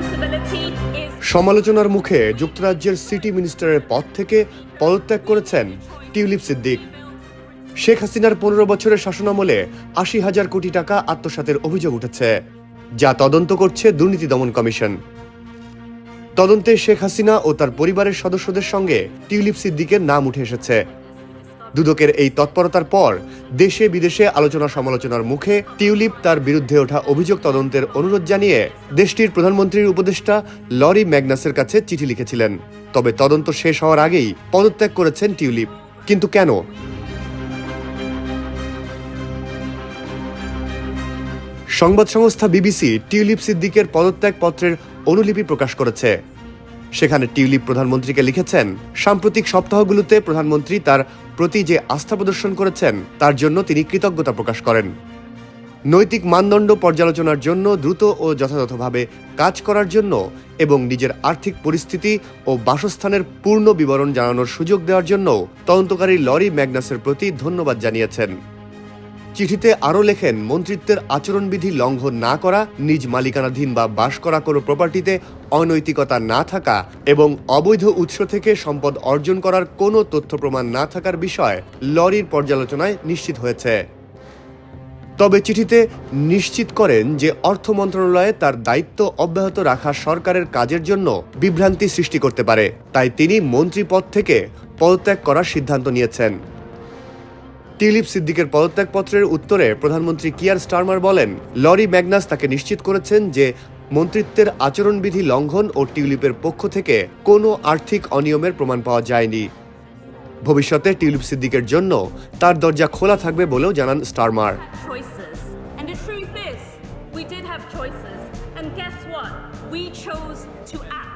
responsibility is সমালোচনার মুখে যুক্তরাজ্যের সিটি মিনিস্টারের পদ থেকে পদত্যাগ করেছেন টিউলিপ সিদ্দিক। শেখ হাসিনার 15 বছরের শাসনামলে ৮০,০০০ কোটি টাকা আত্মসাতের অভিযোগ উঠেছে, যা তদন্ত করছে দুর্নীতি দমন কমিশন। তদন্তে শেখ হাসিনা ও তার পরিবারের সদস্যদের সঙ্গে টিউলিপ সিদ্দিকের নাম উঠে এসেছে। দুদকের এই তৎপরতার পর দেশে বিদেশে আলোচনা সমালোচনার মুখে টিউলিপ তার বিরুদ্ধে ওঠা অভিযোগ তদন্তের অনুরোধ জানিয়ে দেশটির প্রধানমন্ত্রীর উপদেষ্টা লরি ম্যাগনাসের কাছে চিঠি লিখেছিলেন। তবে তদন্ত শেষ হওয়ার আগেই পদত্যাগ করেছেন টিউলিপ। কিন্তু কেন? সংবাদ সংস্থা বিবিসি টিউলিপ সিদ্দিকের পদত্যাগ পত্রের অনুলিপি প্রকাশ করেছে। সেখানে টিউলিপ প্রধানমন্ত্রীকে লিখেছেন, সাম্প্রতিক সপ্তাহগুলোতে প্রধানমন্ত্রী তার প্রতি যে আস্থা প্রদর্শন করেছেন তার জন্য তিনি কৃতজ্ঞতা প্রকাশ করেন। নৈতিক মানদণ্ড পর্যালোচনার জন্য দ্রুত ও যথাযথভাবে কাজ করার জন্য এবং নিজের আর্থিক পরিস্থিতি ও বাসস্থানের পূর্ণ বিবরণ জানানোর সুযোগ দেওয়ার জন্য তদন্তকারী লরি ম্যাগনাসের প্রতি ধন্যবাদ জানিয়েছেন। চিঠিতে আরও লেখেন, মন্ত্রিত্বের আচরণবিধি লঙ্ঘন না করা, নিজ মালিকানাধীন বা বাস করা কোনো প্রপার্টিতে অনৈতিকতা না থাকা এবং অবৈধ উৎস থেকে সম্পদ অর্জন করার কোনো তথ্য প্রমাণ না থাকার বিষয় লরির পর্যালোচনায় নিশ্চিত হয়েছে। তবে চিঠিতে নিশ্চিত করেন যে অর্থ মন্ত্রণালয়ে তার দায়িত্ব অব্যাহত রাখা সরকারের কাজের জন্য বিভ্রান্তি সৃষ্টি করতে পারে, তাই তিনি মন্ত্রী পদ থেকে পদত্যাগ করার সিদ্ধান্ত নিয়েছেন। টিউলিপ সিদ্দিকের পদত্যাগপত্রের উত্তরে প্রধানমন্ত্রী কিয়ার স্টারমার বলেন, লরি ম্যাগনাস তাকে নিশ্চিত করেছেন যে মন্ত্রিত্বের আচরণবিধি লঙ্ঘন ও টিউলিপের পক্ষ থেকে কোনো আর্থিক অনিয়মের প্রমাণ পাওয়া যায়নি। ভবিষ্যতে টিউলিপ সিদ্দিকের জন্য তার দরজা খোলা থাকবে বলেও জানান Starmer. choices. And the truth is, we did have choices. And guess what? We chose to act.